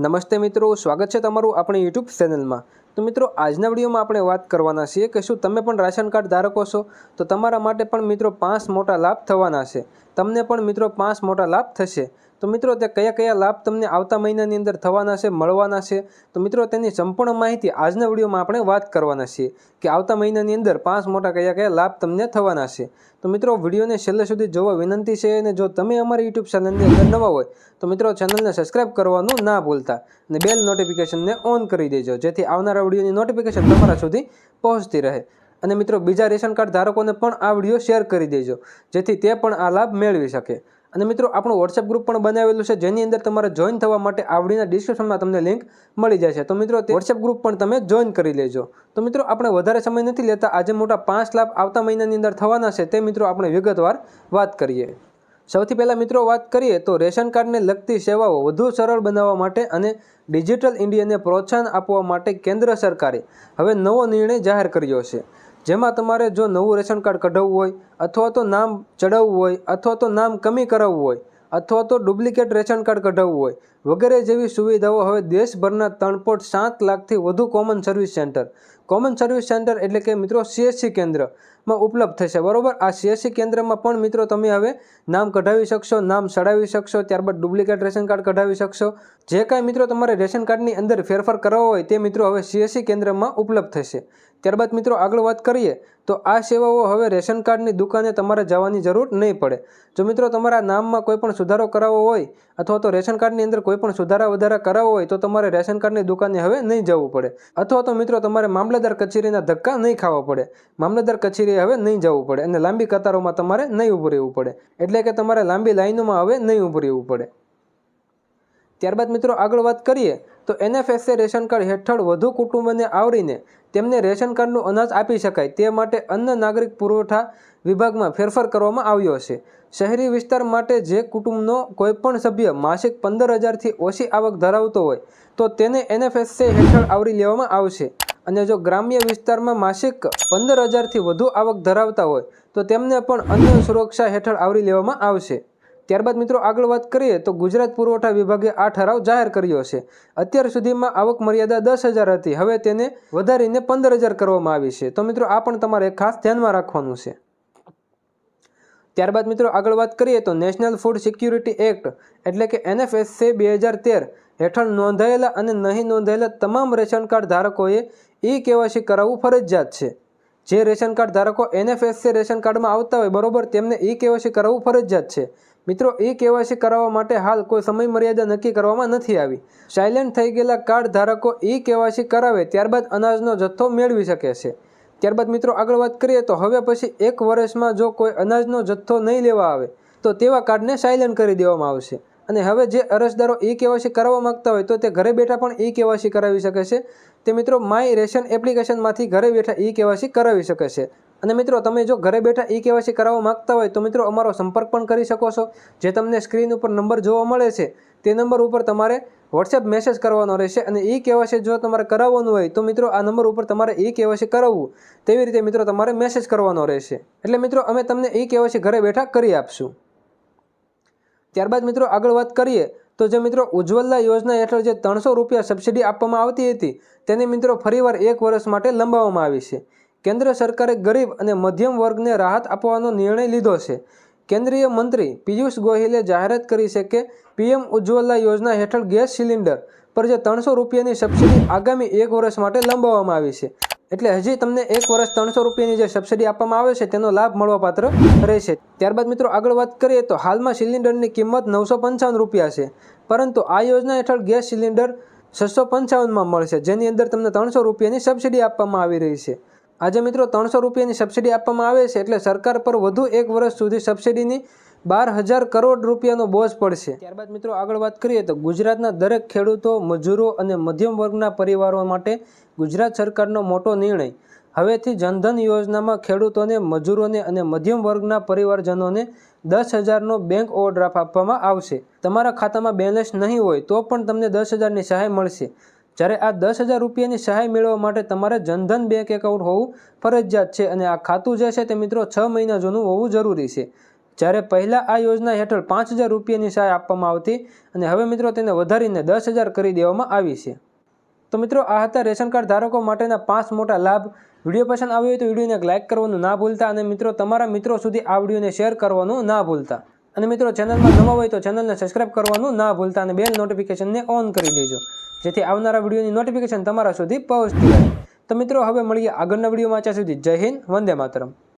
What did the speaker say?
નમસ્તે મિત્રો, સ્વાગત છે તમારું આપણી યુટ્યુબ ચેનલમાં। તો મિત્રો, આજના વિડીયોમાં આપણે વાત કરવાના છીએ કે શું તમે પણ રાશન કાર્ડ ધારકો છો તો તમારા માટે પણ મિત્રો 5 મોટા લાભ થવાના છે। તમને પણ મિત્રો 5 મોટા લાભ થશે। તો મિત્રો, તે કયા કયા લાભ તમને આવતા મહિનાની અંદર થવાના છે, મળવાના છે, તો મિત્રો તેની સંપૂર્ણ માહિતી આજના વિડીયોમાં આપણે વાત કરવાના છીએ કે આવતા મહિનાની અંદર 5 મોટા કયા કયા લાભ તમને થવાના છે। તો મિત્રો, વિડીયોને છેલ્લે સુધી જોવા વિનંતી છે અને જો તમે અમારી યુટ્યુબ ચેનલની અંદર નવા હોય તો મિત્રો ચેનલને સબસ્ક્રાઇબ કરવાનું ના ભૂલતા અને બેલ નોટિફિકેશનને ઓન કરી દેજો જેથી આવનારા વિડીયોની નોટિફિકેશન તમારા સુધી પહોંચતી રહે। અને મિત્રો, બીજા રેશન કાર્ડ ધારકોને પણ આ વિડીયો શેર કરી દેજો જેથી તે પણ આ લાભ મેળવી શકે। અને મિત્રો, આપણું વોટ્સએપ ગ્રુપ પણ બનાવેલું છે જેની અંદર તમારે જોઈન થવા માટે આ વિડીયોના ડિસ્ક્રિપ્શનમાં તમને લિંક મળી જશે। તો મિત્રો, તે વોટ્સએપ ગ્રુપ પણ તમે જોઈન કરી લેજો। તો મિત્રો, આપણે વધારે સમય નથી લેતા, આજે મોટા 5 લાભ આવતા મહિનાની અંદર થવાના છે તે મિત્રો આપણે વિગતવાર વાત કરીએ। સૌથી પહેલાં મિત્રો વાત કરીએ તો રેશન કાર્ડને લગતી સેવાઓ વધુ સરળ બનાવવા માટે અને ડિજિટલ ઇન્ડિયાને પ્રોત્સાહન આપવા માટે કેન્દ્ર સરકારે હવે નવો નિર્ણય જાહેર કર્યો છે, જેમાં તમારે જો નવું રેશન કાર્ડ કઢાવવું હોય અથવા તો નામ ચડાવવું હોય અથવા તો નામ કમી કરાવવું હોય અથવા તો ડુપ્લિકેટ રેશન કાર્ડ કઢાવવું હોય વગેરે જેવી સુવિધાઓ હવે દેશભરના 3.7 લાખથી વધુ કોમન સર્વિસ સેન્ટર એટલે કે મિત્રો CSC કેન્દ્રમાં ઉપલબ્ધ થશે, બરોબર। આ CSC કેન્દ્રમાં પણ મિત્રો તમે હવે નામ કઢાવી શકશો, નામ ચડાવી શકશો, ત્યારબાદ ડુપ્લિકેટ રેશન કાર્ડ કઢાવી શકશો। જે કાંઈ મિત્રો તમારે રેશન કાર્ડની અંદર ફેરફાર કરાવવો હોય તે મિત્રો હવે CSC કેન્દ્રમાં ઉપલબ્ધ થશે। ત્યારબાદ મિત્રો આગળ વાત કરીએ તો આ સેવાઓ હવે રેશન કાર્ડની દુકાને તમારે જવાની જરૂર નહીં પડે। જો મિત્રો તમારા નામમાં કોઈ પણ સુધારો કરાવવો હોય અથવા તો રેશન કાર્ડની અંદર કોઈ પણ સુધારા વધારા કરાવવો હોય તો તમારે રેશન કાર્ડની દુકાને હવે નહીં જવું પડે અથવા તો મિત્રો તમારે મામલતદાર કચેરીના ધક્કા નહીં ખાવા પડે, મામલતદાર કચેરીએ હવે નહીં જવું પડે અને લાંબી કતારોમાં તમારે નહીં ઊભું રહેવું પડે, એટલે કે તમારે લાંબી લાઈનોમાં હવે નહીં ઊભું રહેવું પડે। ત્યારબાદ મિત્રો આગળ વાત કરીએ તો NFSA રેશન કાર્ડ હેઠળ વધુ કુટુંબોને આવરીને તેમને રેશન કાર્ડનું અનાજ આપી શકાય તે માટે અન્ન નાગરિક પુરવઠા વિભાગમાં ફેરફાર કરવામાં આવ્યો છે। શહેરી વિસ્તાર માટે જે કુટુંબનો કોઈપણ સભ્ય માસિક 15,000થી ઓછી આવક ધરાવતો હોય તો તેને NFSA હેઠળ આવરી લેવામાં આવશે અને જો ગ્રામ્ય વિસ્તારમાં માસિક 15,000થી વધુ આવક ધરાવતા હોય તો તેમને પણ અન્ન સુરક્ષા હેઠળ આવરી લેવામાં આવશે। ત્યારબાદ મિત્રો આગળ વાત કરીએ તો ગુજરાત પુરવઠા વિભાગે આ ઠરાવ જાહેર કર્યો છે। અત્યાર સુધીમાં આવક મર્યાદા 10,000 હતી, હવે તેને વધારીને 15,000 કરવામાં આવી છે। તો મિત્રો આ પણ તમારે ખાસ ધ્યાનમાં રાખવાનું છે। ત્યારબાદ મિત્રો આગળ વાત કરીએ તો નેશનલ ફૂડ સિક્યુરિટી એક્ટ એટલે કે NFSA 2013 હેઠળ નોંધાયેલા અને નહીં નોંધાયેલા તમામ રેશન કાર્ડ ધારકોએ KYC કરાવવું ફરજિયાત છે। જે રેશન કાર્ડ ધારકો NFSA રેશન કાર્ડમાં આવતા હોય, બરોબર, તેમને KYC કરાવવું ફરજિયાત છે। મિત્રો, KYC કરાવવા માટે હાલ કોઈ સમય મર્યાદા નક્કી કરવામાં નથી આવી। સાયલેન્ટ થઈ ગયેલા કાર્ડ ધારકો KYC કરાવે ત્યારબાદ અનાજનો જથ્થો મેળવી શકે છે। ત્યારબાદ મિત્રો આગળ વાત કરીએ તો હવે પછી 1 વર્ષમાં જો કોઈ અનાજનો જથ્થો નહીં લેવા આવે તો તેવા કાર્ડને સાયલેન્ટ કરી દેવામાં આવશે અને હવે જે અરજદારો KYC કરાવવા માંગતા હોય તો તે ઘરે બેઠા પણ KYC કરાવી શકે છે। તે મિત્રો માય રેશન એપ્લિકેશનમાંથી ઘરે બેઠા KYC કરાવી શકે છે। અને મિત્રો, તમે જો ઘરે બેઠા KYC કરાવવા માંગતા હોય તો મિત્રો અમારો સંપર્ક પણ કરી શકો છો। જે તમને સ્ક્રીન ઉપર નંબર જોવા મળે છે તે નંબર ઉપર તમારે વોટ્સએપ મેસેજ કરવાનો રહેશે અને KYC જો તમારે કરાવવાનું હોય તો મિત્રો આ નંબર ઉપર તમારે KYC કરાવવું તેવી રીતે મિત્રો તમારે મેસેજ કરવાનો રહેશે, એટલે મિત્રો અમે તમને KYC ઘરે બેઠા કરી આપશું। ત્યારબાદ મિત્રો આગળ વાત કરીએ તો જે મિત્રો ઉજ્જવલા યોજના હેઠળ જે 300 રૂપિયા સબસિડી આપવામાં આવતી હતી તેને મિત્રો ફરીવાર 1 વર્ષ માટે લંબાવવામાં આવી છે। કેન્દ્ર સરકારે ગરીબ અને મધ્યમ વર્ગને રાહત આપવાનો નિર્ણય લીધો છે। કેન્દ્રીય મંત્રી પિયુષ ગોયલે જાહેરાત કરી છે કે PM ઉજ્જવલા યોજના હેઠળ ગેસ સિલિન્ડર પર જે 300 રૂપિયાની સબસિડી આગામી 1 વર્ષ માટે લંબાવવામાં આવી છે, એટલે હજી તમને 1 વર્ષ 300 રૂપિયાની જે સબસિડી આપવામાં આવે છે તેનો લાભ મળવાપાત્ર રહેશે। ત્યારબાદ મિત્રો આગળ વાત કરીએ તો હાલમાં સિલિન્ડરની કિંમત 955 રૂપિયા છે, પરંતુ આ યોજના હેઠળ ગેસ સિલિન્ડર 655માં મળશે, જેની અંદર તમને 300 રૂપિયાની સબસિડી આપવામાં આવી રહી છે। આજે મિત્રો 300 રૂપિયાની સબસિડી આપવામાં આવે છે એટલે સરકાર પર વધુ 1 વર્ષ સુધી સબસિડીની 12,000 કરોડ રૂપિયાનો બોજ પડશે। ત્યારબાદ મિત્રો આગળ વાત કરીએ તો ગુજરાતના દરેક ખેડૂતો, મજૂરો અને મધ્યમ વર્ગના પરિવારો માટે ગુજરાત સરકારનો મોટો નિર્ણય। હવેથી જનધન યોજનામાં ખેડૂતોને, મજૂરોને અને મધ્યમ વર્ગના પરિવારજનોને 10,000નો બેંક ઓવરડ્રાફ્ટ આપવામાં આવશે। તમારા ખાતામાં બેલેન્સ નહીં હોય તો પણ તમને 10,000ની સહાય મળશે। જ્યારે આ 10,000 રૂપિયાની સહાય મેળવવા માટે તમારે જનધન બેંક એકાઉન્ટ હોવું ફરજિયાત છે અને આ ખાતું જે છે તે મિત્રો 6 મહિના જૂનું હોવું જરૂરી છે। જ્યારે પહેલાં આ યોજના હેઠળ 5,000 રૂપિયાની સહાય આપવામાં આવતી અને હવે મિત્રો તેને વધારીને 10,000 કરી દેવામાં આવી છે। તો મિત્રો આ હતા રેશન કાર્ડ ધારકો માટેના 5 મોટા લાભ। વિડીયો પસંદ આવ્યો હોય તો વિડીયોને એક લાઇક કરવાનું ના ભૂલતા અને મિત્રો તમારા મિત્રો સુધી આ વિડીયોને શેર કરવાનું ના ભૂલતા અને મિત્રો ચેનલમાં નવા હોય તો ચેનલને સબસ્ક્રાઇબ કરવાનું ના ભૂલતા અને બેલ નોટિફિકેશનને ઓન કરી દેજો જેથી આવનારા વિડીયોની નોટિફિકેશન તમારા સુધી પહોંચતી રહે। તો મિત્રો હવે મળીએ આગળના વિડીયોમાં, ત્યાં સુધી જય હિન્દ, વંદે માતરમ।